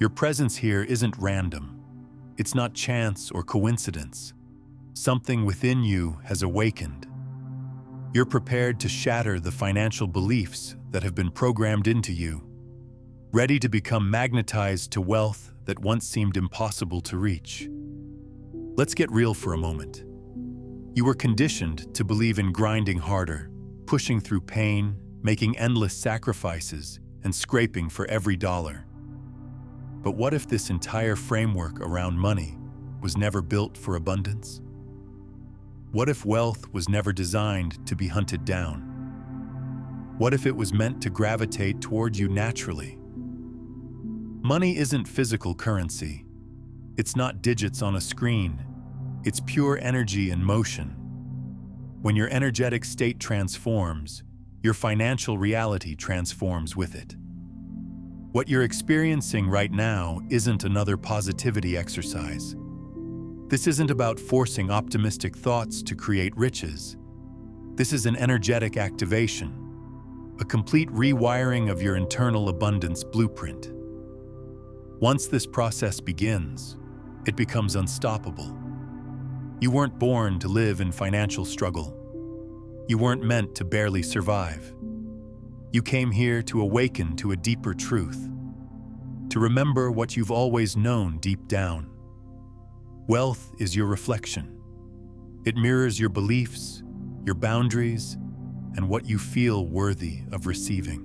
Your presence here isn't random. It's not chance or coincidence. Something within you has awakened. You're prepared to shatter the financial beliefs that have been programmed into you, ready to become magnetized to wealth that once seemed impossible to reach. Let's get real for a moment. You were conditioned to believe in grinding harder, pushing through pain, making endless sacrifices, and scraping for every dollar. But what if this entire framework around money was never built for abundance? What if wealth was never designed to be hunted down? What if it was meant to gravitate toward you naturally? Money isn't physical currency. It's not digits on a screen. It's pure energy in motion. When your energetic state transforms, your financial reality transforms with it. What you're experiencing right now isn't another positivity exercise. This isn't about forcing optimistic thoughts to create riches. This is an energetic activation, a complete rewiring of your internal abundance blueprint. Once this process begins, it becomes unstoppable. You weren't born to live in financial struggle. You weren't meant to barely survive. You came here to awaken to a deeper truth, to remember what you've always known deep down. Wealth is your reflection. It mirrors your beliefs, your boundaries, and what you feel worthy of receiving.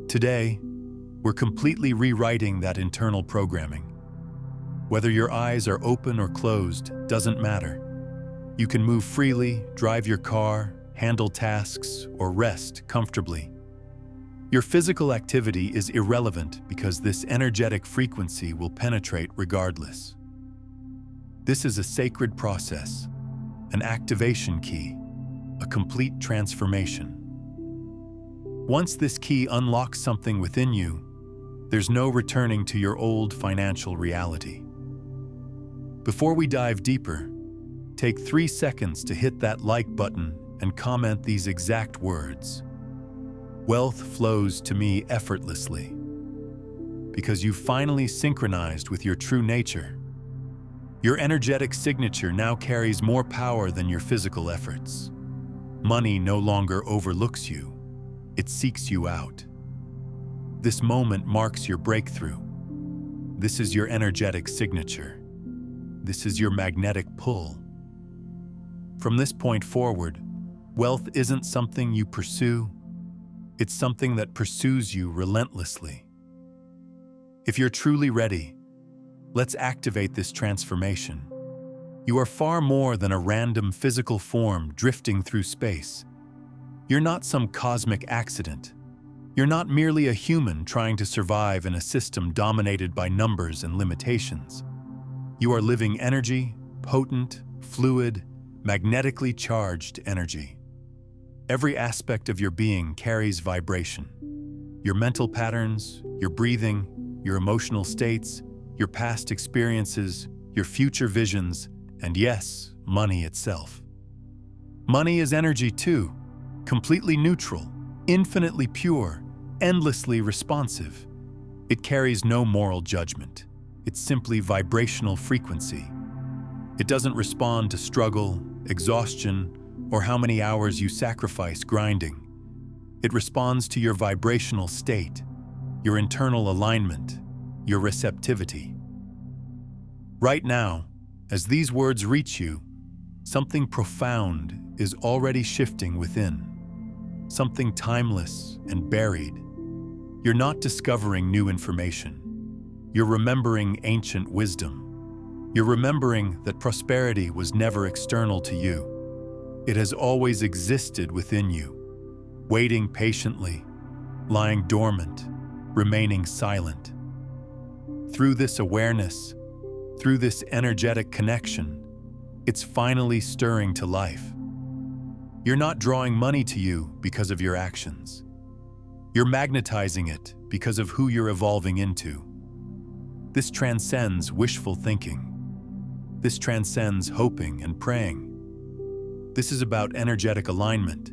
Today, we're completely rewriting that internal programming. Whether your eyes are open or closed doesn't matter. You can move freely, drive your car, handle tasks, or rest comfortably. Your physical activity is irrelevant because this energetic frequency will penetrate regardless. This is a sacred process, an activation key, a complete transformation. Once this key unlocks something within you, there's no returning to your old financial reality. Before we dive deeper, take 3 seconds to hit that like button and comment these exact words. Wealth flows to me effortlessly. Because you've finally synchronized with your true nature. Your energetic signature now carries more power than your physical efforts. Money no longer overlooks you. It seeks you out. This moment marks your breakthrough. This is your energetic signature. This is your magnetic pull. From this point forward, wealth isn't something you pursue. It's something that pursues you relentlessly. If you're truly ready, let's activate this transformation. You are far more than a random physical form drifting through space. You're not some cosmic accident. You're not merely a human trying to survive in a system dominated by numbers and limitations. You are living energy, potent, fluid, magnetically charged energy. Every aspect of your being carries vibration. Your mental patterns, your breathing, your emotional states, your past experiences, your future visions, and yes, money itself. Money is energy too, completely neutral, infinitely pure, endlessly responsive. It carries no moral judgment. It's simply vibrational frequency. It doesn't respond to struggle, exhaustion, or how many hours you sacrifice grinding. It responds to your vibrational state, your internal alignment, your receptivity. Right now, as these words reach you, something profound is already shifting within. Something timeless and buried. You're not discovering new information. You're remembering ancient wisdom. You're remembering that prosperity was never external to you. It has always existed within you, waiting patiently, lying dormant, remaining silent. Through this awareness, through this energetic connection, it's finally stirring to life. You're not drawing money to you because of your actions. You're magnetizing it because of who you're evolving into. This transcends wishful thinking. This transcends hoping and praying. This is about energetic alignment,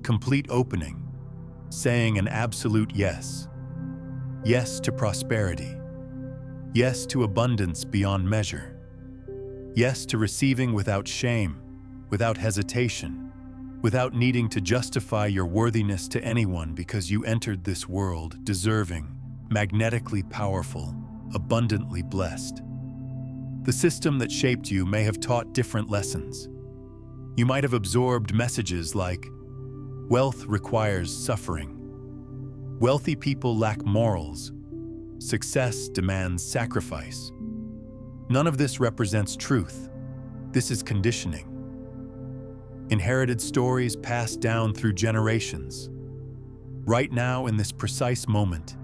complete opening, saying an absolute yes. Yes to prosperity. Yes to abundance beyond measure. Yes to receiving without shame, without hesitation, without needing to justify your worthiness to anyone because you entered this world deserving, magnetically powerful, abundantly blessed. The system that shaped you may have taught different lessons. You might have absorbed messages like, wealth requires suffering. Wealthy people lack morals. Success demands sacrifice. None of this represents truth. This is conditioning. Inherited stories passed down through generations. Right now, in this precise moment,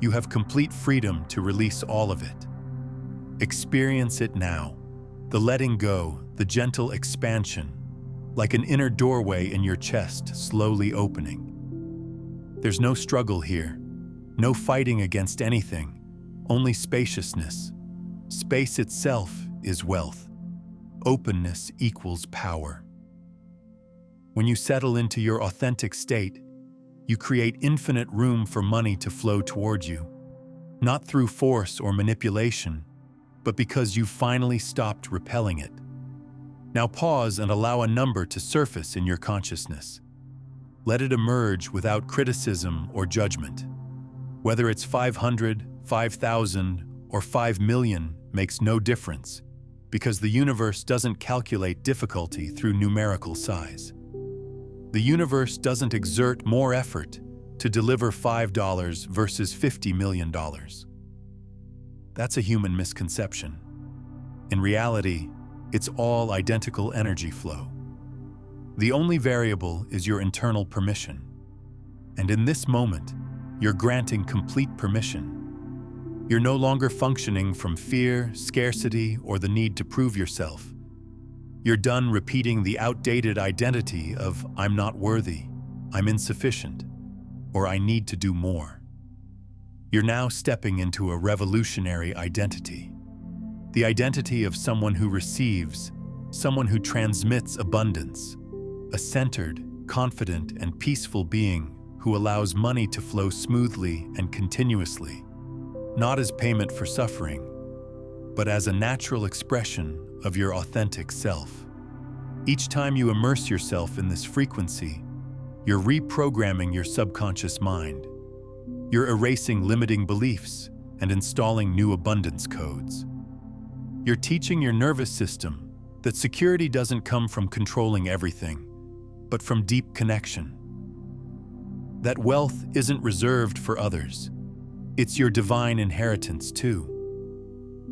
you have complete freedom to release all of it. Experience it now, the letting go, the gentle expansion, like an inner doorway in your chest slowly opening. There's no struggle here, no fighting against anything, only spaciousness. Space itself is wealth. Openness equals power. When you settle into your authentic state, you create infinite room for money to flow towards you, not through force or manipulation, but because you finally stopped repelling it. Now pause and allow a number to surface in your consciousness. Let it emerge without criticism or judgment. Whether it's 500, 5,000, or 5 million makes no difference, because the universe doesn't calculate difficulty through numerical size. The universe doesn't exert more effort to deliver $5 versus $50 million. That's a human misconception. In reality, it's all identical energy flow. The only variable is your internal permission. And in this moment, you're granting complete permission. You're no longer functioning from fear, scarcity, or the need to prove yourself. You're done repeating the outdated identity of I'm not worthy, I'm insufficient, or I need to do more. You're now stepping into a revolutionary identity. The identity of someone who receives, someone who transmits abundance, a centered, confident, and peaceful being who allows money to flow smoothly and continuously, not as payment for suffering, but as a natural expression of your authentic self. Each time you immerse yourself in this frequency, you're reprogramming your subconscious mind. You're erasing limiting beliefs and installing new abundance codes. You're teaching your nervous system that security doesn't come from controlling everything, but from deep connection. That wealth isn't reserved for others. It's your divine inheritance too.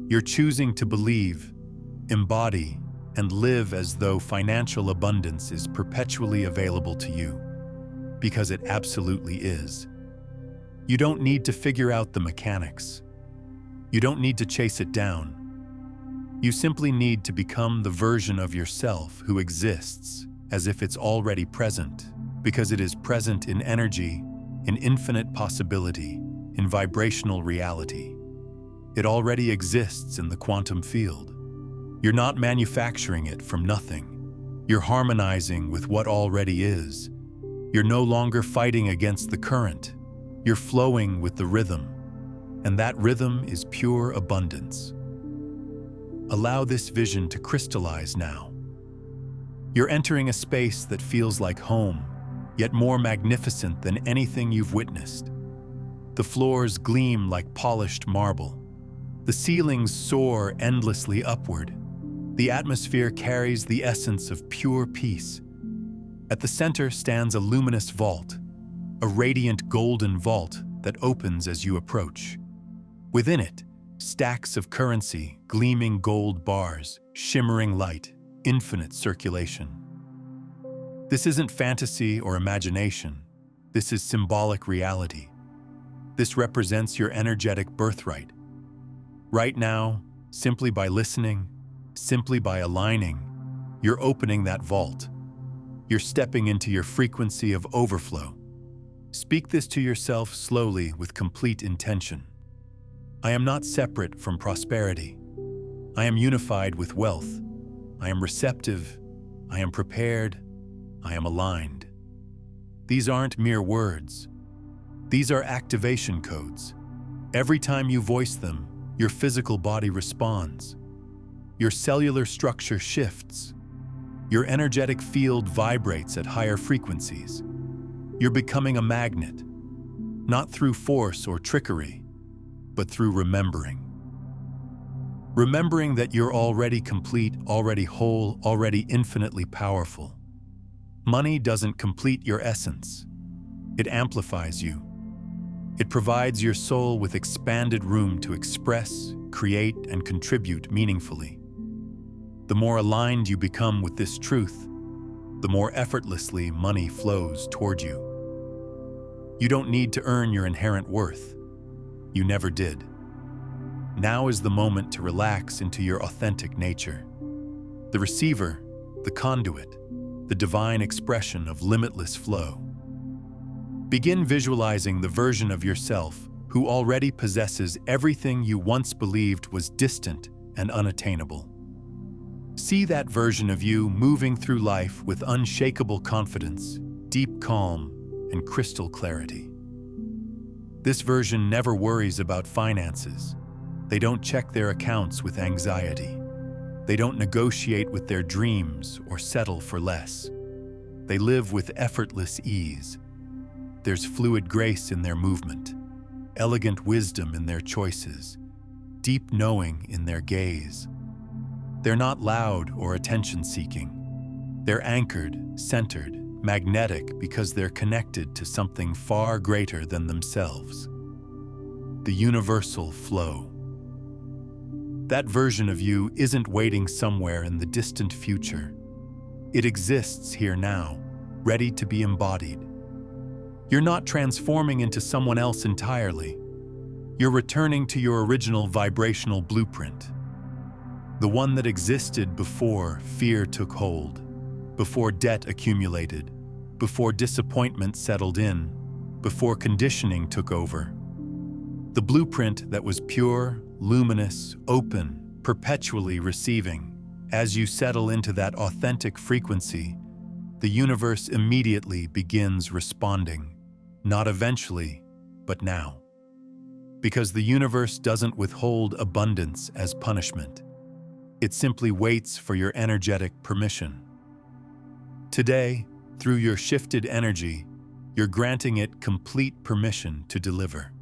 You're choosing to believe, embody, and live as though financial abundance is perpetually available to you, because it absolutely is. You don't need to figure out the mechanics. You don't need to chase it down. You simply need to become the version of yourself who exists as if it's already present, because it is present in energy, in infinite possibility, in vibrational reality. It already exists in the quantum field. You're not manufacturing it from nothing. You're harmonizing with what already is. You're no longer fighting against the current. You're flowing with the rhythm, and that rhythm is pure abundance. Allow this vision to crystallize now. You're entering a space that feels like home, yet more magnificent than anything you've witnessed. The floors gleam like polished marble. The ceilings soar endlessly upward. The atmosphere carries the essence of pure peace. At the center stands a luminous vault, a radiant golden vault that opens as you approach. Within it, stacks of currency, gleaming gold bars, shimmering light, infinite circulation. This isn't fantasy or imagination. This is symbolic reality. This represents your energetic birthright. Right now, simply by listening, simply by aligning, you're opening that vault. You're stepping into your frequency of overflow. Speak this to yourself slowly with complete intention. I am not separate from prosperity. I am unified with wealth. I am receptive. I am prepared. I am aligned. These aren't mere words. These are activation codes. Every time you voice them, your physical body responds. Your cellular structure shifts. Your energetic field vibrates at higher frequencies. You're becoming a magnet, not through force or trickery, but through remembering. Remembering that you're already complete, already whole, already infinitely powerful. Money doesn't complete your essence. It amplifies you. It provides your soul with expanded room to express, create, and contribute meaningfully. The more aligned you become with this truth, the more effortlessly money flows toward you. You don't need to earn your inherent worth. You never did. Now is the moment to relax into your authentic nature. The receiver, the conduit, the divine expression of limitless flow. Begin visualizing the version of yourself who already possesses everything you once believed was distant and unattainable. See that version of you moving through life with unshakable confidence, deep calm, and crystal clarity. This version never worries about finances. They don't check their accounts with anxiety. They don't negotiate with their dreams or settle for less. They live with effortless ease. There's fluid grace in their movement, elegant wisdom in their choices, deep knowing in their gaze. They're not loud or attention-seeking. They're anchored, centered, magnetic because they're connected to something far greater than themselves. The universal flow. That version of you isn't waiting somewhere in the distant future. It exists here now, ready to be embodied. You're not transforming into someone else entirely. You're returning to your original vibrational blueprint. The one that existed before fear took hold, before debt accumulated, before disappointment settled in, before conditioning took over. The blueprint that was pure, luminous, open, perpetually receiving. As you settle into that authentic frequency, the universe immediately begins responding. Not eventually, but now. Because the universe doesn't withhold abundance as punishment. It simply waits for your energetic permission. Today, through your shifted energy, you're granting it complete permission to deliver.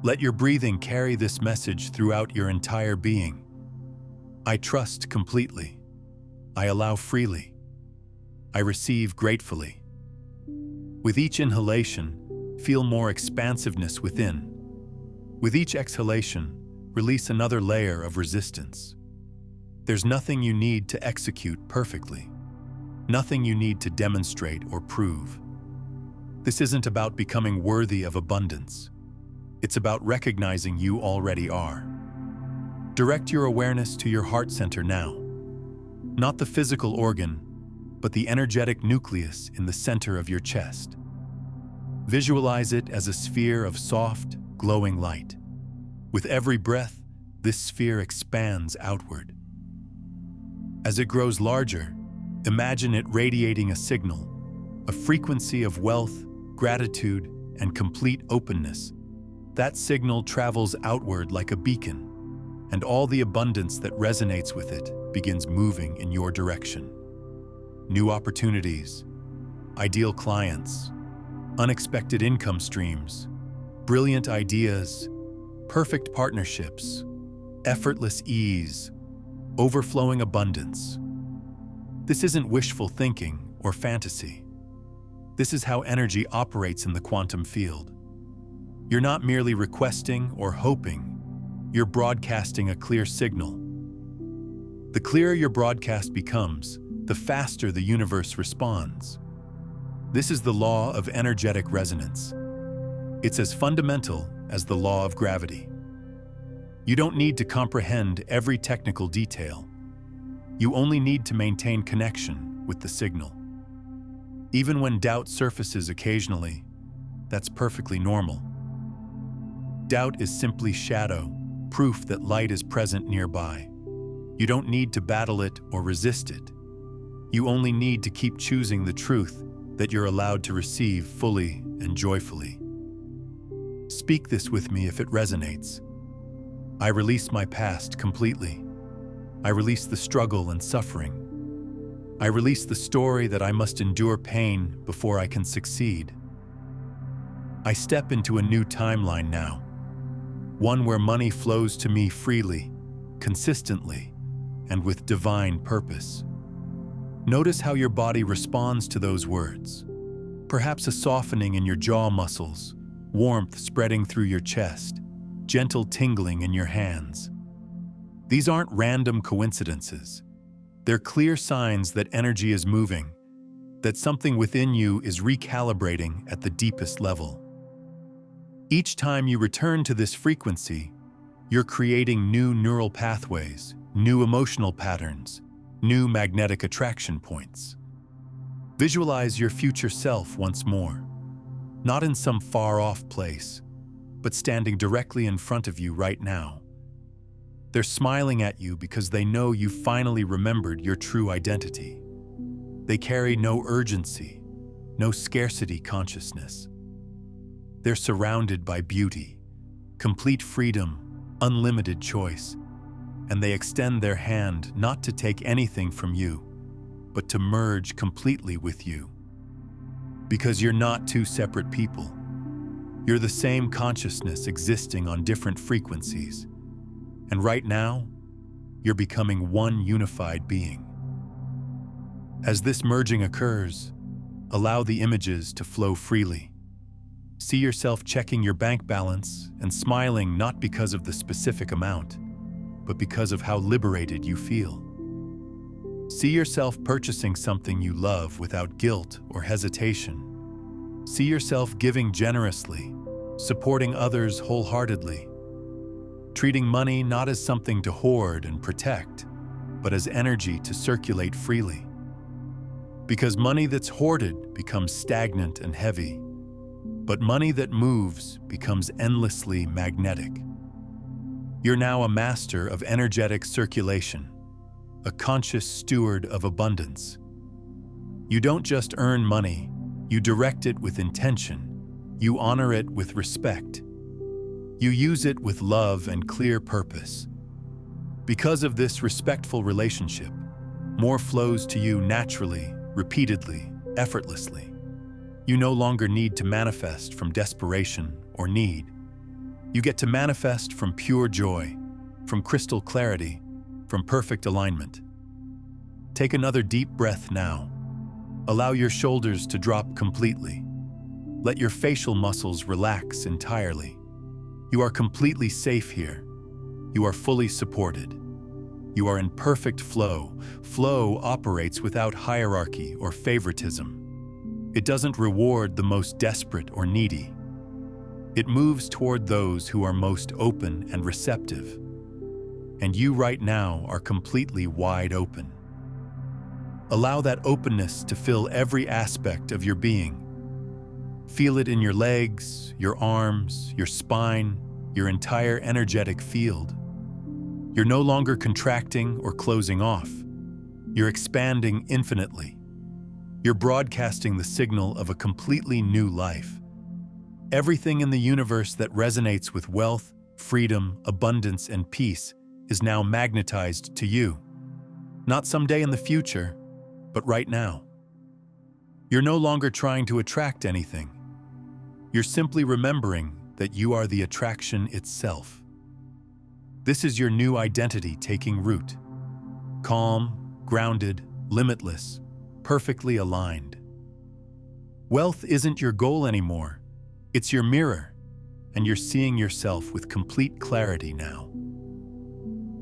Let your breathing carry this message throughout your entire being. I trust completely. I allow freely. I receive gratefully. With each inhalation, feel more expansiveness within. With each exhalation, release another layer of resistance. There's nothing you need to execute perfectly. Nothing you need to demonstrate or prove. This isn't about becoming worthy of abundance. It's about recognizing you already are. Direct your awareness to your heart center now. Not the physical organ, but the energetic nucleus in the center of your chest. Visualize it as a sphere of soft, glowing light. With every breath, this sphere expands outward. As it grows larger, imagine it radiating a signal, a frequency of wealth, gratitude, and complete openness. That signal travels outward like a beacon, and all the abundance that resonates with it begins moving in your direction. New opportunities, ideal clients, unexpected income streams, brilliant ideas, perfect partnerships, effortless ease, overflowing abundance. This isn't wishful thinking or fantasy. This is how energy operates in the quantum field. You're not merely requesting or hoping, you're broadcasting a clear signal. The clearer your broadcast becomes, the faster the universe responds. This is the law of energetic resonance. It's as fundamental as the law of gravity. You don't need to comprehend every technical detail. You only need to maintain connection with the signal. Even when doubt surfaces occasionally, that's perfectly normal. Doubt is simply shadow, proof that light is present nearby. You don't need to battle it or resist it. You only need to keep choosing the truth that you're allowed to receive fully and joyfully. Speak this with me if it resonates. I release my past completely. I release the struggle and suffering. I release the story that I must endure pain before I can succeed. I step into a new timeline now, one where money flows to me freely, consistently, and with divine purpose. Notice how your body responds to those words. Perhaps a softening in your jaw muscles, warmth spreading through your chest, gentle tingling in your hands. These aren't random coincidences. They're clear signs that energy is moving, that something within you is recalibrating at the deepest level. Each time you return to this frequency, you're creating new neural pathways, new emotional patterns, new magnetic attraction points. Visualize your future self once more, not in some far-off place, but standing directly in front of you right now. They're smiling at you because they know you finally remembered your true identity. They carry no urgency, no scarcity consciousness. They're surrounded by beauty, complete freedom, unlimited choice, and they extend their hand not to take anything from you, but to merge completely with you. Because you're not two separate people. You're the same consciousness existing on different frequencies. And right now, you're becoming one unified being. As this merging occurs, allow the images to flow freely. See yourself checking your bank balance and smiling not because of the specific amount, but because of how liberated you feel. See yourself purchasing something you love without guilt or hesitation. See yourself giving generously, supporting others wholeheartedly. Treating money not as something to hoard and protect, but as energy to circulate freely. Because money that's hoarded becomes stagnant and heavy, but money that moves becomes endlessly magnetic. You're now a master of energetic circulation, a conscious steward of abundance. You don't just earn money, you direct it with intention, you honor it with respect. You use it with love and clear purpose. Because of this respectful relationship, more flows to you naturally, repeatedly, effortlessly. You no longer need to manifest from desperation or need. You get to manifest from pure joy, from crystal clarity, from perfect alignment. Take another deep breath now. Allow your shoulders to drop completely. Let your facial muscles relax entirely. You are completely safe here. You are fully supported. You are in perfect flow. Flow operates without hierarchy or favoritism. It doesn't reward the most desperate or needy. It moves toward those who are most open and receptive. And you right now are completely wide open. Allow that openness to fill every aspect of your being. Feel it in your legs, your arms, your spine, your entire energetic field. You're no longer contracting or closing off. You're expanding infinitely. You're broadcasting the signal of a completely new life. Everything in the universe that resonates with wealth, freedom, abundance, and peace is now magnetized to you. Not someday in the future, but right now. You're no longer trying to attract anything. You're simply remembering that you are the attraction itself. This is your new identity taking root. Calm, grounded, limitless, perfectly aligned. Wealth isn't your goal anymore. It's your mirror, and you're seeing yourself with complete clarity now.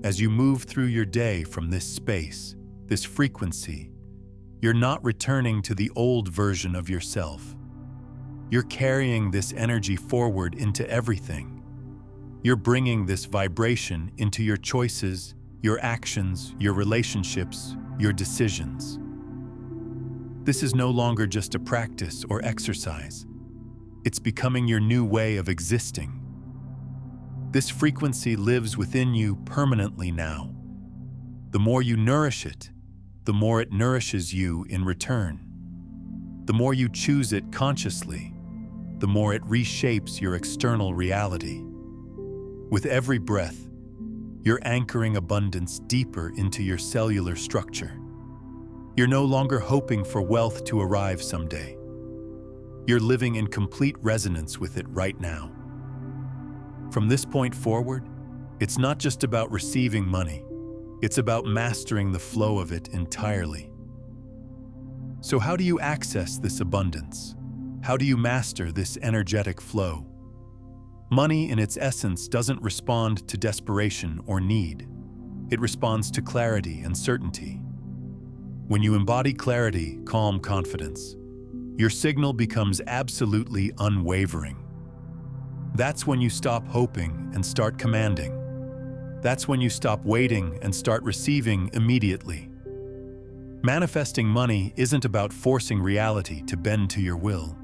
As you move through your day from this space, this frequency, you're not returning to the old version of yourself. You're carrying this energy forward into everything. You're bringing this vibration into your choices, your actions, your relationships, your decisions. This is no longer just a practice or exercise. It's becoming your new way of existing. This frequency lives within you permanently now. The more you nourish it, the more it nourishes you in return. The more you choose it consciously, the more it reshapes your external reality. With every breath, you're anchoring abundance deeper into your cellular structure. You're no longer hoping for wealth to arrive someday. You're living in complete resonance with it right now. From this point forward, it's not just about receiving money, it's about mastering the flow of it entirely. So how do you access this abundance? How do you master this energetic flow? Money, in its essence, doesn't respond to desperation or need. It responds to clarity and certainty. When you embody clarity, calm confidence, your signal becomes absolutely unwavering. That's when you stop hoping and start commanding. That's when you stop waiting and start receiving immediately. Manifesting money isn't about forcing reality to bend to your will.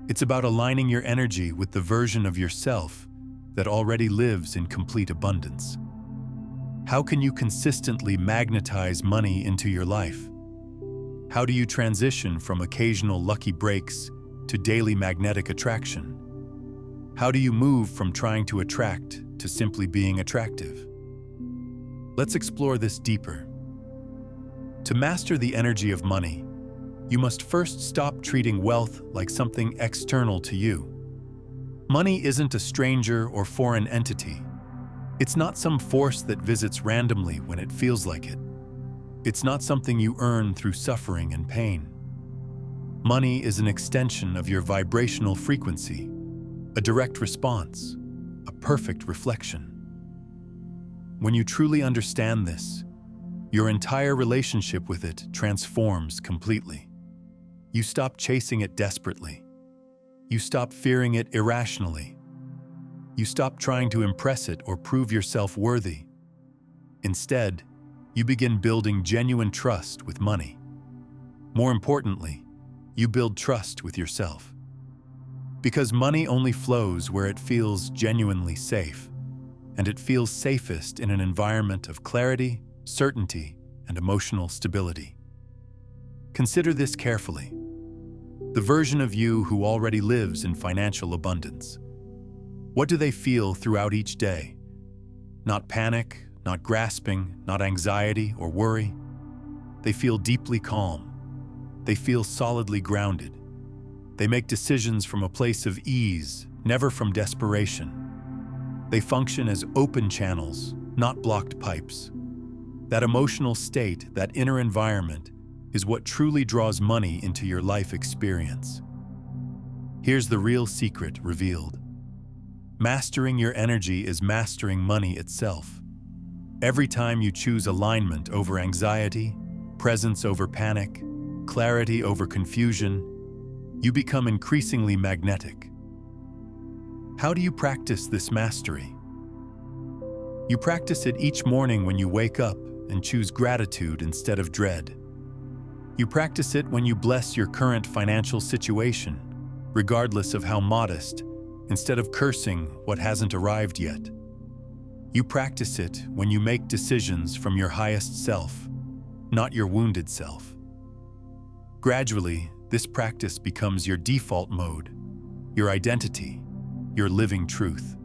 It's about aligning your energy with the version of yourself that already lives in complete abundance. How can you consistently magnetize money into your life? How do you transition from occasional lucky breaks to daily magnetic attraction? How do you move from trying to attract to simply being attractive? Let's explore this deeper. To master the energy of money, you must first stop treating wealth like something external to you. Money isn't a stranger or foreign entity. It's not some force that visits randomly when it feels like it. It's not something you earn through suffering and pain. Money is an extension of your vibrational frequency, a direct response, a perfect reflection. When you truly understand this, your entire relationship with it transforms completely. You stop chasing it desperately. You stop fearing it irrationally. You stop trying to impress it or prove yourself worthy. Instead, you begin building genuine trust with money. More importantly, you build trust with yourself. Because money only flows where it feels genuinely safe, and it feels safest in an environment of clarity, certainty, and emotional stability. Consider this carefully. The version of you who already lives in financial abundance. What do they feel throughout each day? Not panic, not grasping, not anxiety or worry. They feel deeply calm. They feel solidly grounded. They make decisions from a place of ease, never from desperation. They function as open channels, not blocked pipes. That emotional state, that inner environment, is what truly draws money into your life experience. Here's the real secret revealed. Mastering your energy is mastering money itself. Every time you choose alignment over anxiety, presence over panic, clarity over confusion, you become increasingly magnetic. How do you practice this mastery? You practice it each morning when you wake up and choose gratitude instead of dread. You practice it when you bless your current financial situation, regardless of how modest, instead of cursing what hasn't arrived yet. You practice it when you make decisions from your highest self, not your wounded self. Gradually, this practice becomes your default mode, your identity, your living truth.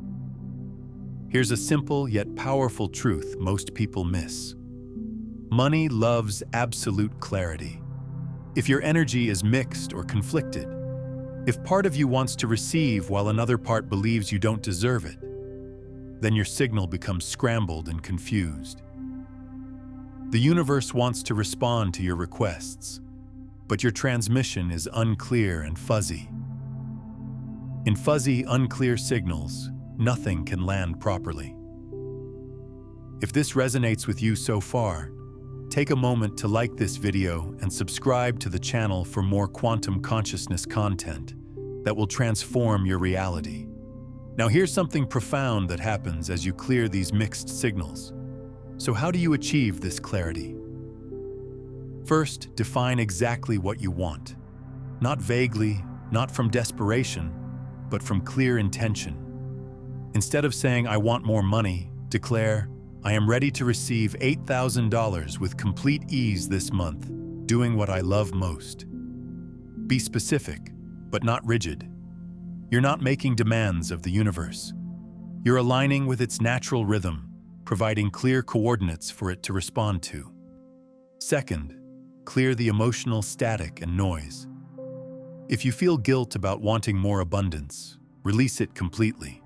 Here's a simple yet powerful truth most people miss. Money loves absolute clarity. If your energy is mixed or conflicted, if part of you wants to receive while another part believes you don't deserve it, then your signal becomes scrambled and confused. The universe wants to respond to your requests, but your transmission is unclear and fuzzy. In fuzzy, unclear signals, nothing can land properly. If this resonates with you so far, take a moment to like this video and subscribe to the channel for more quantum consciousness content that will transform your reality. Now here's something profound that happens as you clear these mixed signals. So how do you achieve this clarity? First, define exactly what you want. Not vaguely, not from desperation, but from clear intention. Instead of saying, "I want more money," declare, "I am ready to receive $8,000 with complete ease this month, doing what I love most." Be specific, but not rigid. You're not making demands of the universe. You're aligning with its natural rhythm, providing clear coordinates for it to respond to. Second, clear the emotional static and noise. If you feel guilt about wanting more abundance, release it completely.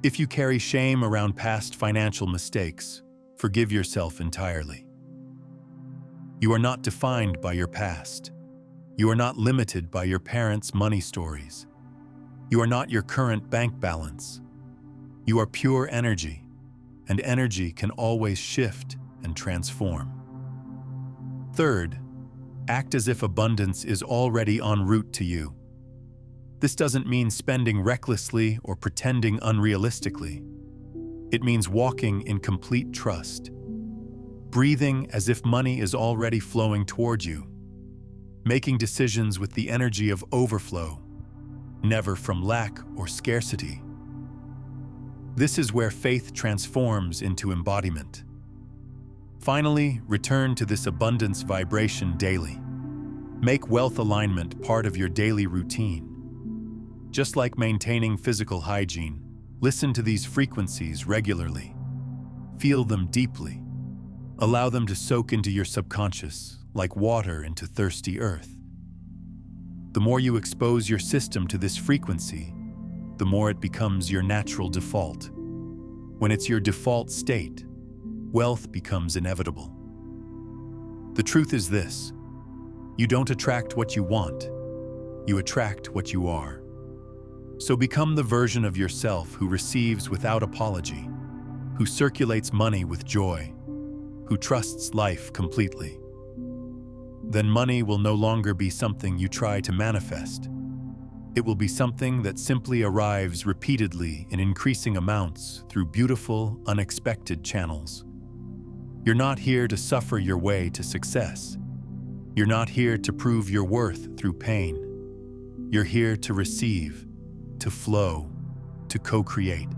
If you carry shame around past financial mistakes, forgive yourself entirely. You are not defined by your past. You are not limited by your parents' money stories. You are not your current bank balance. You are pure energy, and energy can always shift and transform. Third, act as if abundance is already en route to you. This doesn't mean spending recklessly or pretending unrealistically. It means walking in complete trust, breathing as if money is already flowing toward you, making decisions with the energy of overflow, never from lack or scarcity. This is where faith transforms into embodiment. Finally, return to this abundance vibration daily. Make wealth alignment part of your daily routine. Just like maintaining physical hygiene, listen to these frequencies regularly. Feel them deeply. Allow them to soak into your subconscious, like water into thirsty earth. The more you expose your system to this frequency, the more it becomes your natural default. When it's your default state, wealth becomes inevitable. The truth is this: you don't attract what you want, you attract what you are. So become the version of yourself who receives without apology, who circulates money with joy, who trusts life completely. Then money will no longer be something you try to manifest. It will be something that simply arrives repeatedly in increasing amounts through beautiful, unexpected channels. You're not here to suffer your way to success. You're not here to prove your worth through pain. You're here to receive, to flow, to co-create.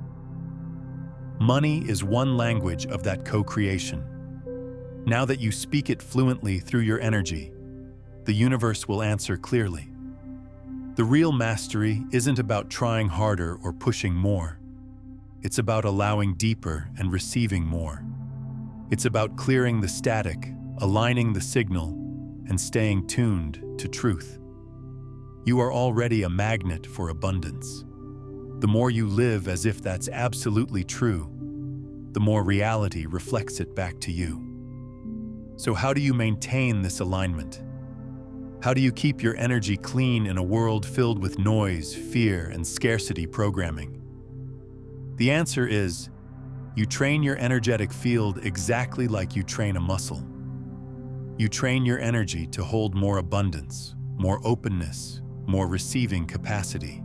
Money is one language of that co-creation. Now that you speak it fluently through your energy, the universe will answer clearly. The real mastery isn't about trying harder or pushing more. It's about allowing deeper and receiving more. It's about clearing the static, aligning the signal, and staying tuned to truth. You are already a magnet for abundance. The more you live as if that's absolutely true, the more reality reflects it back to you. So how do you maintain this alignment? How do you keep your energy clean in a world filled with noise, fear, and scarcity programming? The answer is, you train your energetic field exactly like you train a muscle. You train your energy to hold more abundance, more openness, more receiving capacity.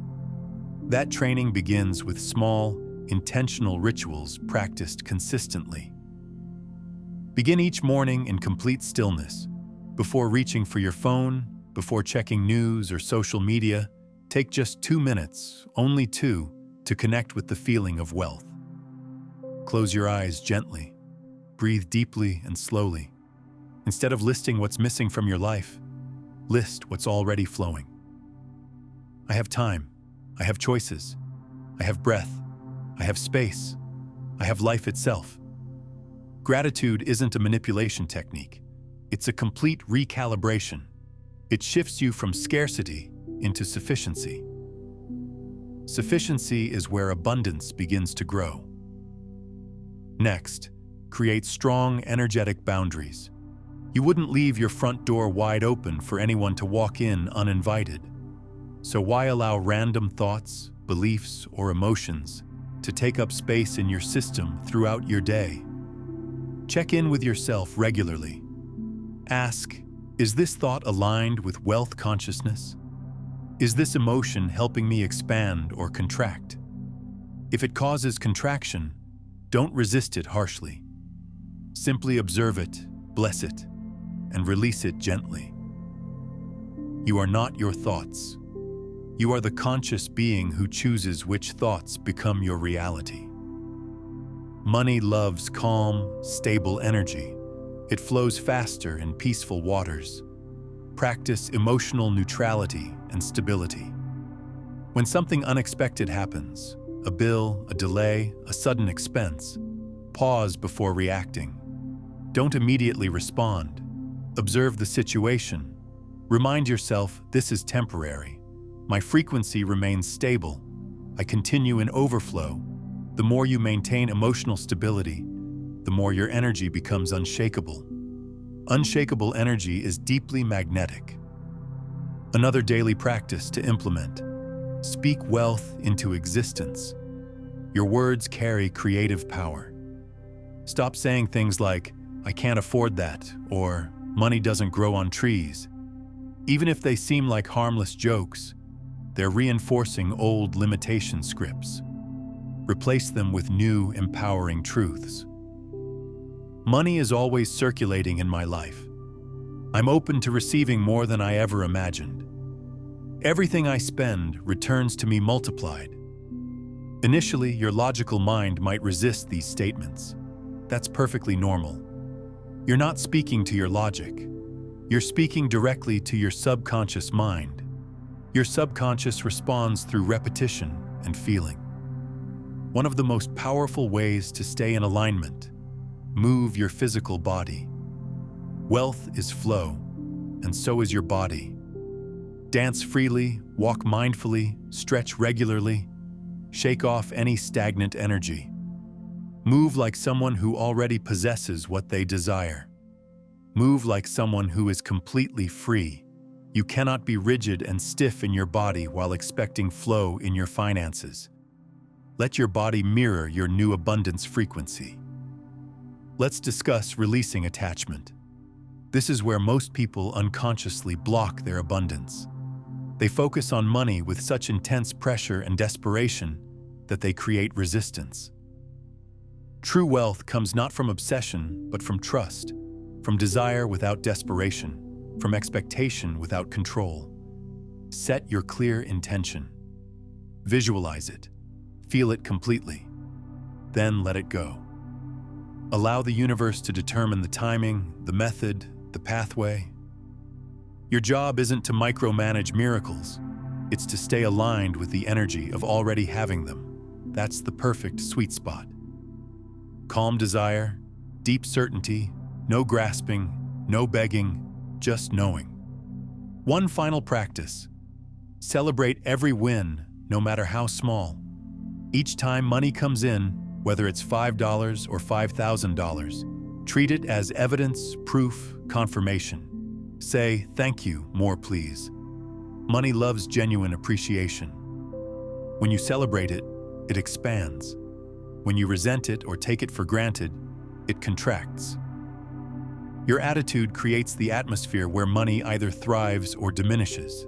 That training begins with small, intentional rituals practiced consistently. Begin each morning in complete stillness. Before reaching for your phone, before checking news or social media, take just 2 minutes, only 2, to connect with the feeling of wealth. Close your eyes gently. Breathe deeply and slowly. Instead of listing what's missing from your life, list what's already flowing. I have time. I have choices. I have breath. I have space. I have life itself. Gratitude isn't a manipulation technique. It's a complete recalibration. It shifts you from scarcity into sufficiency. Sufficiency is where abundance begins to grow. Next, create strong, energetic boundaries. You wouldn't leave your front door wide open for anyone to walk in uninvited. So why allow random thoughts, beliefs, or emotions to take up space in your system throughout your day? Check in with yourself regularly. Ask, is this thought aligned with wealth consciousness? Is this emotion helping me expand or contract? If it causes contraction, don't resist it harshly. Simply observe it, bless it, and release it gently. You are not your thoughts. You are the conscious being who chooses which thoughts become your reality. Money loves calm, stable energy. It flows faster in peaceful waters. Practice emotional neutrality and stability. When something unexpected happens, a bill, a delay, a sudden expense, pause before reacting. Don't immediately respond. Observe the situation. Remind yourself, this is temporary. My frequency remains stable. I continue in overflow. The more you maintain emotional stability, the more your energy becomes unshakable. Unshakable energy is deeply magnetic. Another daily practice to implement. Speak wealth into existence. Your words carry creative power. Stop saying things like, "I can't afford that," or "money doesn't grow on trees." Even if they seem like harmless jokes, they're reinforcing old limitation scripts. Replace them with new, empowering truths. Money is always circulating in my life. I'm open to receiving more than I ever imagined. Everything I spend returns to me multiplied. Initially, your logical mind might resist these statements. That's perfectly normal. You're not speaking to your logic. You're speaking directly to your subconscious mind. Your subconscious responds through repetition and feeling. One of the most powerful ways to stay in alignment: move your physical body. Wealth is flow, and so is your body. Dance freely, walk mindfully, stretch regularly. Shake off any stagnant energy. Move like someone who already possesses what they desire. Move like someone who is completely free. You cannot be rigid and stiff in your body while expecting flow in your finances. Let your body mirror your new abundance frequency. Let's discuss releasing attachment. This is where most people unconsciously block their abundance. They focus on money with such intense pressure and desperation that they create resistance. True wealth comes not from obsession, but from trust, from desire without desperation, from expectation without control. Set your clear intention. Visualize it. Feel it completely. Then let it go. Allow the universe to determine the timing, the method, the pathway. Your job isn't to micromanage miracles. It's to stay aligned with the energy of already having them. That's the perfect sweet spot. Calm desire, deep certainty, no grasping, no begging, just knowing. One final practice. Celebrate every win, no matter how small. Each time money comes in, whether it's $5 or $5,000, treat it as evidence, proof, confirmation. Say, "Thank you, more please." Money loves genuine appreciation. When you celebrate it, it expands. When you resent it or take it for granted, it contracts. Your attitude creates the atmosphere where money either thrives or diminishes.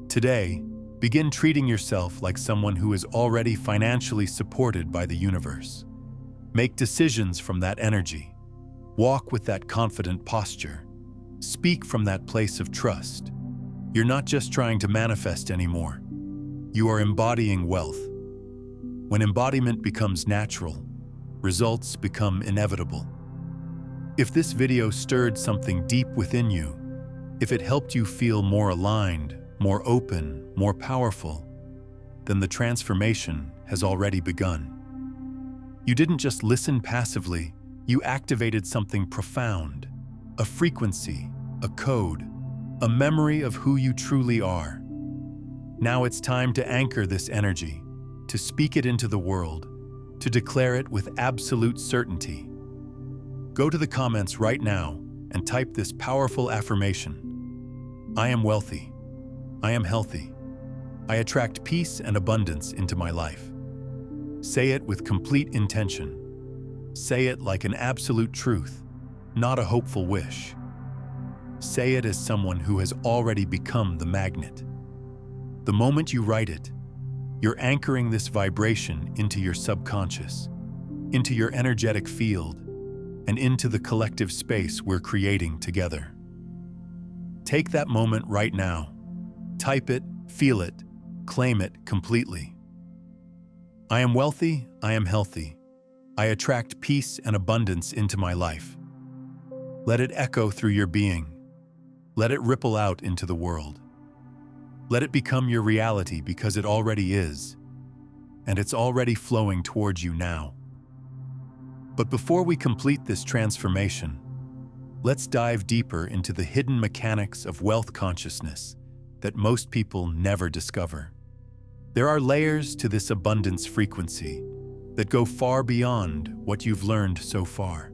Today, begin treating yourself like someone who is already financially supported by the universe. Make decisions from that energy. Walk with that confident posture. Speak from that place of trust. You're not just trying to manifest anymore. You are embodying wealth. When embodiment becomes natural, results become inevitable. If this video stirred something deep within you, if it helped you feel more aligned, more open, more powerful, then the transformation has already begun. You didn't just listen passively, you activated something profound, a frequency, a code, a memory of who you truly are. Now it's time to anchor this energy, to speak it into the world, to declare it with absolute certainty. Go to the comments right now and type this powerful affirmation. I am wealthy. I am healthy. I attract peace and abundance into my life. Say it with complete intention. Say it like an absolute truth, not a hopeful wish. Say it as someone who has already become the magnet. The moment you write it, you're anchoring this vibration into your subconscious, into your energetic field, and into the collective space we're creating together. Take that moment right now. Type it, feel it, claim it completely. I am wealthy, I am healthy. I attract peace and abundance into my life. Let it echo through your being. Let it ripple out into the world. Let it become your reality because it already is, and it's already flowing towards you now. But before we complete this transformation, let's dive deeper into the hidden mechanics of wealth consciousness that most people never discover. There are layers to this abundance frequency that go far beyond what you've learned so far.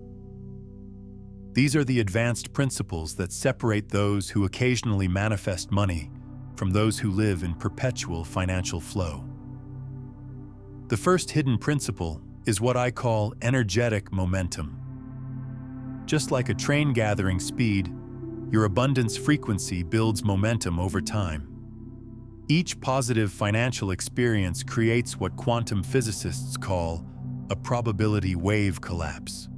These are the advanced principles that separate those who occasionally manifest money from those who live in perpetual financial flow. The first hidden principle is what I call energetic momentum. Just like a train gathering speed, your abundance frequency builds momentum over time. Each positive financial experience creates what quantum physicists call a probability wave collapse,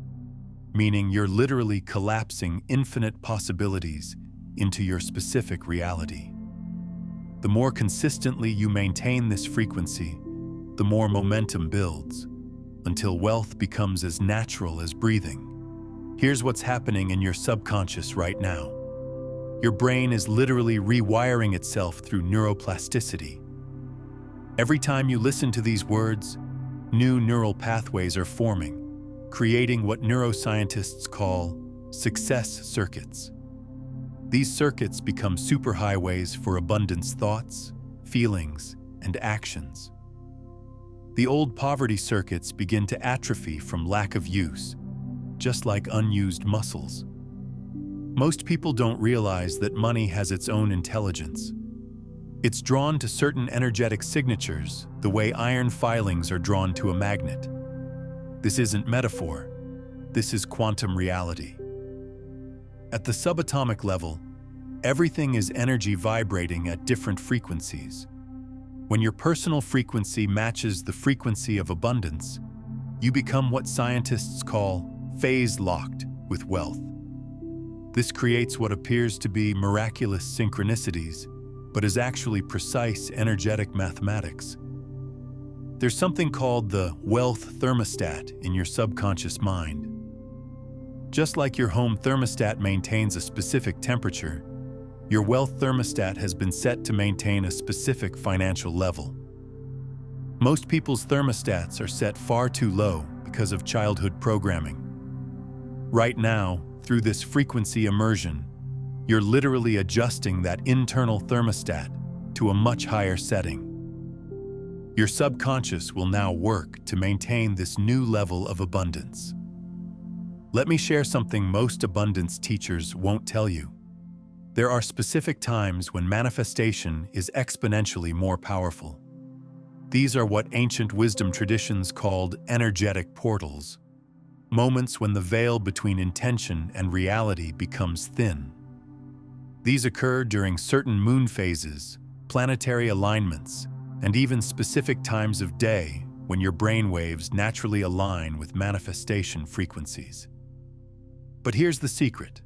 meaning you're literally collapsing infinite possibilities into your specific reality. The more consistently you maintain this frequency, the more momentum builds, until wealth becomes as natural as breathing. Here's what's happening in your subconscious right now. Your brain is literally rewiring itself through neuroplasticity. Every time you listen to these words, new neural pathways are forming, creating what neuroscientists call success circuits. These circuits become superhighways for abundance thoughts, feelings, and actions. The old poverty circuits begin to atrophy from lack of use, just like unused muscles. Most people don't realize that money has its own intelligence. It's drawn to certain energetic signatures, the way iron filings are drawn to a magnet. This isn't metaphor. This is quantum reality. At the subatomic level, everything is energy vibrating at different frequencies. When your personal frequency matches the frequency of abundance, you become what scientists call phase-locked with wealth. This creates what appears to be miraculous synchronicities, but is actually precise energetic mathematics. There's something called the wealth thermostat in your subconscious mind. Just like your home thermostat maintains a specific temperature, your wealth thermostat has been set to maintain a specific financial level. Most people's thermostats are set far too low because of childhood programming. Right now, through this frequency immersion, you're literally adjusting that internal thermostat to a much higher setting. Your subconscious will now work to maintain this new level of abundance. Let me share something most abundance teachers won't tell you. There are specific times when manifestation is exponentially more powerful. These are what ancient wisdom traditions called energetic portals, moments when the veil between intention and reality becomes thin. These occur during certain moon phases, planetary alignments, and even specific times of day when your brainwaves naturally align with manifestation frequencies. But here's the secret.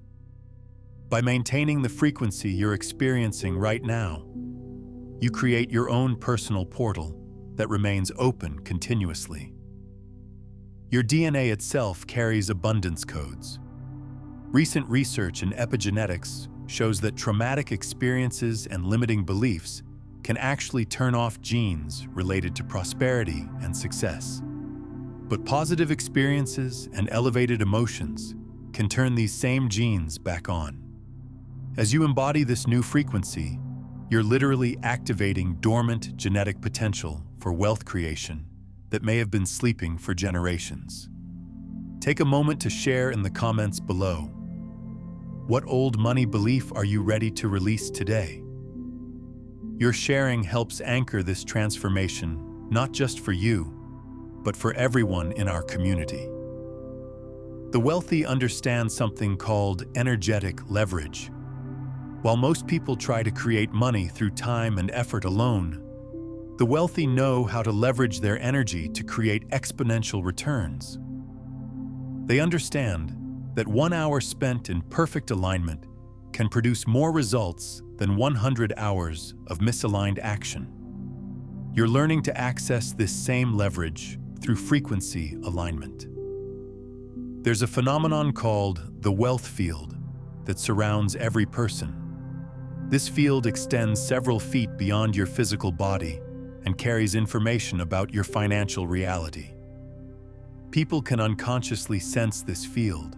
By maintaining the frequency you're experiencing right now, you create your own personal portal that remains open continuously. Your DNA itself carries abundance codes. Recent research in epigenetics shows that traumatic experiences and limiting beliefs can actually turn off genes related to prosperity and success. But positive experiences and elevated emotions can turn these same genes back on. As you embody this new frequency, you're literally activating dormant genetic potential for wealth creation that may have been sleeping for generations. Take a moment to share in the comments below. What old money belief are you ready to release today? Your sharing helps anchor this transformation, not just for you, but for everyone in our community. The wealthy understand something called energetic leverage. While most people try to create money through time and effort alone, the wealthy know how to leverage their energy to create exponential returns. They understand that 1 hour spent in perfect alignment can produce more results than 100 hours of misaligned action. You're learning to access this same leverage through frequency alignment. There's a phenomenon called the wealth field that surrounds every person. This field extends several feet beyond your physical body and carries information about your financial reality. People can unconsciously sense this field,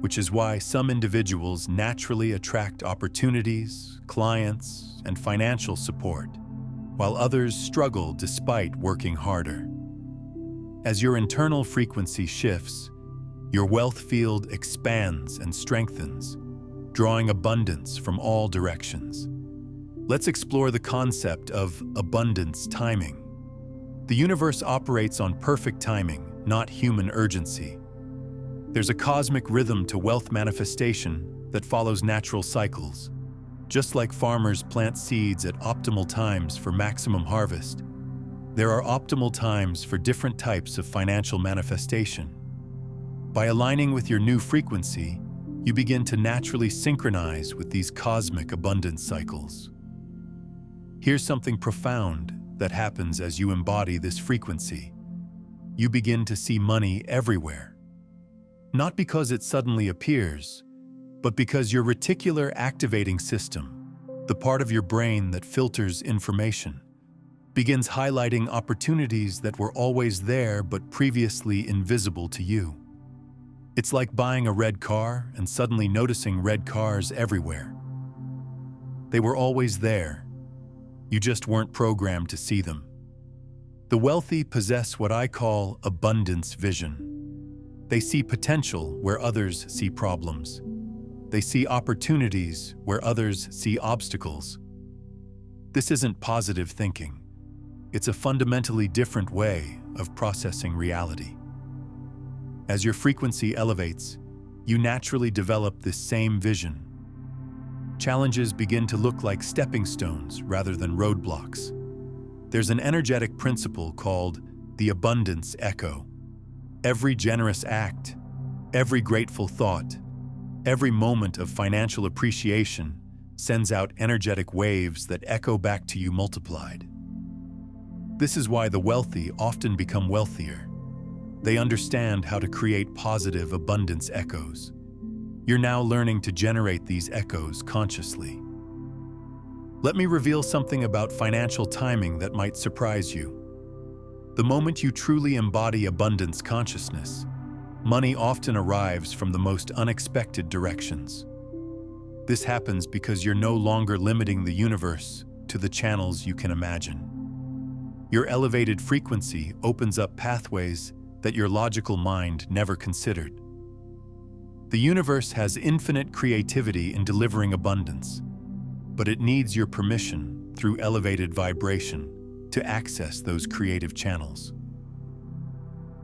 which is why some individuals naturally attract opportunities, clients, and financial support, while others struggle despite working harder. As your internal frequency shifts, your wealth field expands and strengthens, drawing abundance from all directions. Let's explore the concept of abundance timing. The universe operates on perfect timing, not human urgency. There's a cosmic rhythm to wealth manifestation that follows natural cycles. Just like farmers plant seeds at optimal times for maximum harvest, there are optimal times for different types of financial manifestation. By aligning with your new frequency, you begin to naturally synchronize with these cosmic abundance cycles. Here's something profound that happens as you embody this frequency. You begin to see money everywhere. Not because it suddenly appears, but because your reticular activating system, the part of your brain that filters information, begins highlighting opportunities that were always there but previously invisible to you. It's like buying a red car and suddenly noticing red cars everywhere. They were always there. You just weren't programmed to see them. The wealthy possess what I call abundance vision. They see potential where others see problems. They see opportunities where others see obstacles. This isn't positive thinking. It's a fundamentally different way of processing reality. As your frequency elevates, you naturally develop this same vision. Challenges begin to look like stepping stones rather than roadblocks. There's an energetic principle called the abundance echo. Every generous act, every grateful thought, every moment of financial appreciation sends out energetic waves that echo back to you multiplied. This is why the wealthy often become wealthier. They understand how to create positive abundance echoes. You're now learning to generate these echoes consciously. Let me reveal something about financial timing that might surprise you. The moment you truly embody abundance consciousness, money often arrives from the most unexpected directions. This happens because you're no longer limiting the universe to the channels you can imagine. Your elevated frequency opens up pathways that your logical mind never considered. The universe has infinite creativity in delivering abundance, but it needs your permission through elevated vibration to access those creative channels.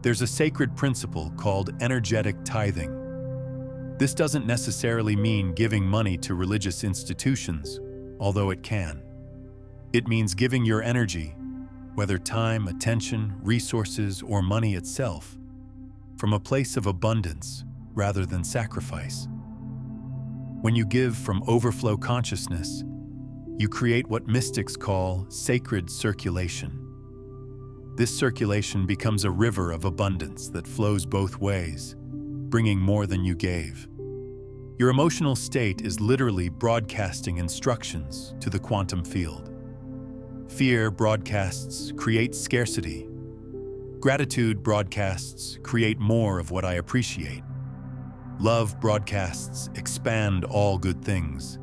There's a sacred principle called energetic tithing. This doesn't necessarily mean giving money to religious institutions, although it can. It means giving your energy, whether time, attention, resources, or money itself, from a place of abundance rather than sacrifice. When you give from overflow consciousness, you create what mystics call sacred circulation. This circulation becomes a river of abundance that flows both ways, bringing more than you gave. Your emotional state is literally broadcasting instructions to the quantum field. Fear broadcasts create scarcity. Gratitude broadcasts create more of what I appreciate. Love broadcasts expand all good things.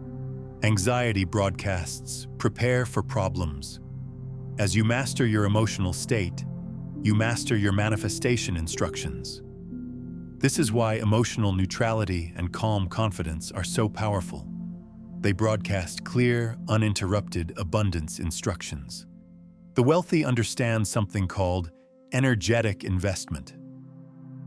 Anxiety broadcasts prepare for problems. As you master your emotional state, you master your manifestation instructions. This is why emotional neutrality and calm confidence are so powerful. They broadcast clear, uninterrupted abundance instructions. The wealthy understand something called energetic investment.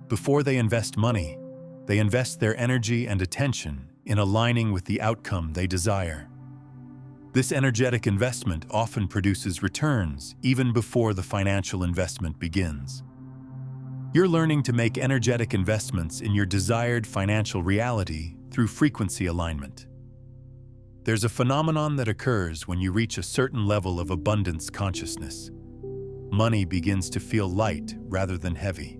Before they invest money, they invest their energy and attention in aligning with the outcome they desire. This energetic investment often produces returns even before the financial investment begins. You're learning to make energetic investments in your desired financial reality through frequency alignment. There's a phenomenon that occurs when you reach a certain level of abundance consciousness. Money begins to feel light rather than heavy.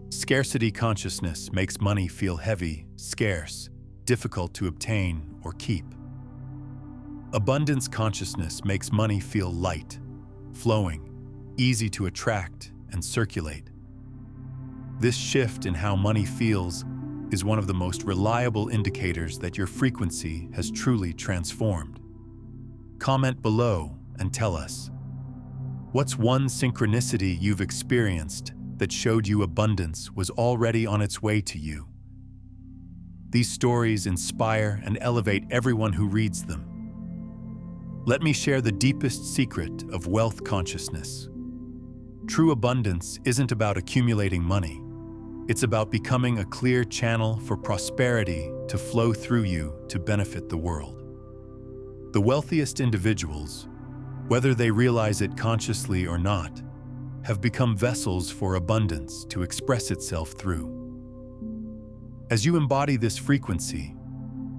Scarcity consciousness makes money feel heavy, scarce, difficult to obtain or keep. Abundance consciousness makes money feel light, flowing, easy to attract and circulate. This shift in how money feels is one of the most reliable indicators that your frequency has truly transformed. Comment below and tell us, what's one synchronicity you've experienced that showed you abundance was already on its way to you? These stories inspire and elevate everyone who reads them. Let me share the deepest secret of wealth consciousness. True abundance isn't about accumulating money. It's about becoming a clear channel for prosperity to flow through you to benefit the world. The wealthiest individuals, whether they realize it consciously or not, have become vessels for abundance to express itself through. As you embody this frequency,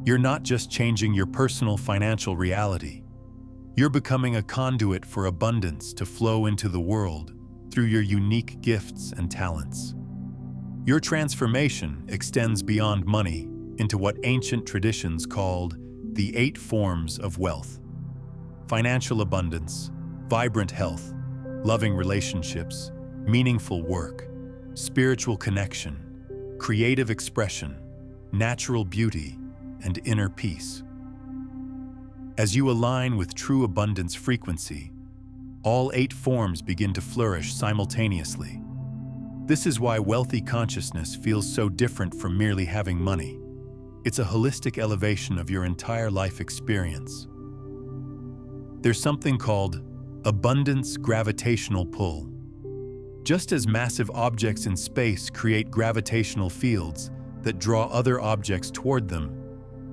you're not just changing your personal financial reality. You're becoming a conduit for abundance to flow into the world through your unique gifts and talents. Your transformation extends beyond money into what ancient traditions called the 8 forms of wealth: financial abundance, vibrant health, loving relationships, meaningful work, spiritual connection, creative expression, natural beauty, and inner peace. As you align with true abundance frequency, all 8 forms begin to flourish simultaneously. This is why wealthy consciousness feels so different from merely having money. It's a holistic elevation of your entire life experience. There's something called abundance gravitational pull. Just as massive objects in space create gravitational fields that draw other objects toward them,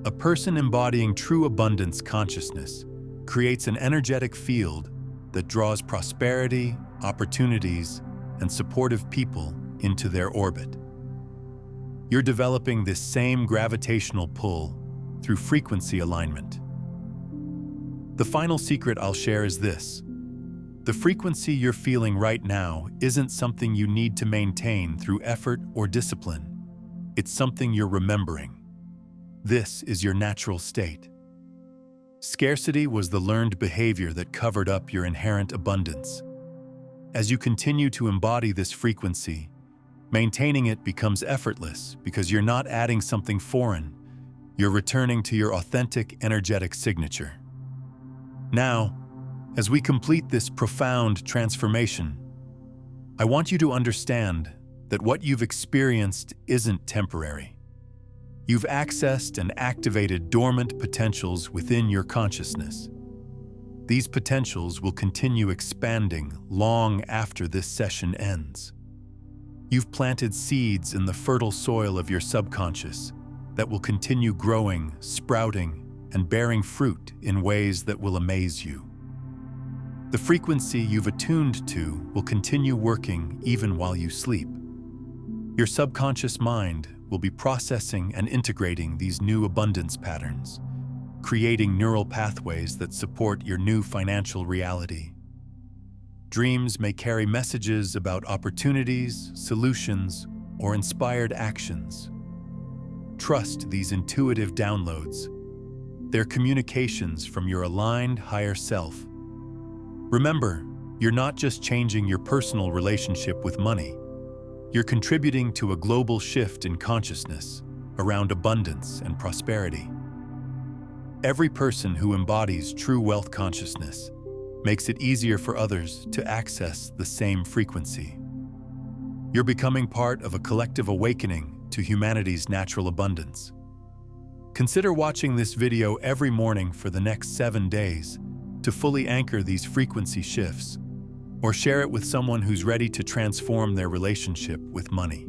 a person embodying true abundance consciousness creates an energetic field that draws prosperity, opportunities, and supportive people into their orbit. You're developing this same gravitational pull through frequency alignment. The final secret I'll share is this: the frequency you're feeling right now isn't something you need to maintain through effort or discipline. It's something you're remembering. This is your natural state. Scarcity was the learned behavior that covered up your inherent abundance. As you continue to embody this frequency, maintaining it becomes effortless because you're not adding something foreign. You're returning to your authentic, energetic signature. Now, as we complete this profound transformation, I want you to understand that what you've experienced isn't temporary. You've accessed and activated dormant potentials within your consciousness. These potentials will continue expanding long after this session ends. You've planted seeds in the fertile soil of your subconscious that will continue growing, sprouting, and bearing fruit in ways that will amaze you. The frequency you've attuned to will continue working even while you sleep. Your subconscious mind will be processing and integrating these new abundance patterns, creating neural pathways that support your new financial reality. Dreams may carry messages about opportunities, solutions, or inspired actions. Trust these intuitive downloads. They're communications from your aligned higher self. Remember, you're not just changing your personal relationship with money. You're contributing to a global shift in consciousness around abundance and prosperity. Every person who embodies true wealth consciousness makes it easier for others to access the same frequency. You're becoming part of a collective awakening to humanity's natural abundance. Consider watching this video every morning for the next 7 days to fully anchor these frequency shifts, or share it with someone who's ready to transform their relationship with money.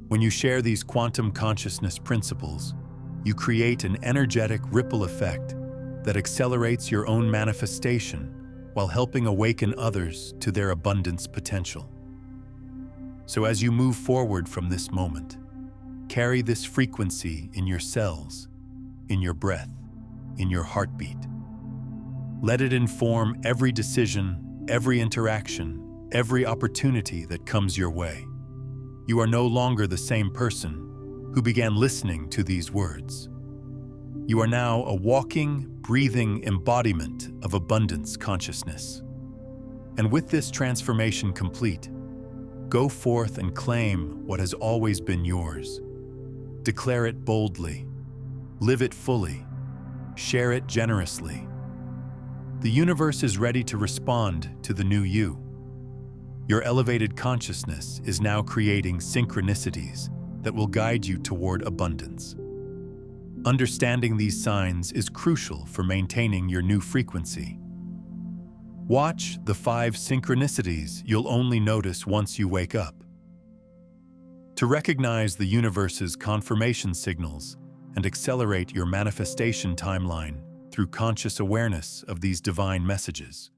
When you share these quantum consciousness principles, you create an energetic ripple effect that accelerates your own manifestation while helping awaken others to their abundance potential. So as you move forward from this moment, carry this frequency in your cells, in your breath, in your heartbeat. Let it inform every decision, every interaction, every opportunity that comes your way. You are no longer the same person who began listening to these words. You are now a walking, breathing embodiment of abundance consciousness. And with this transformation complete, go forth and claim what has always been yours. Declare it boldly, live it fully, share it generously. The universe is ready to respond to the new you. Your elevated consciousness is now creating synchronicities that will guide you toward abundance. Understanding these signs is crucial for maintaining your new frequency. Watch the 5 synchronicities you'll only notice once you wake up. To recognize the universe's confirmation signals and accelerate your manifestation timeline through conscious awareness of these divine messages.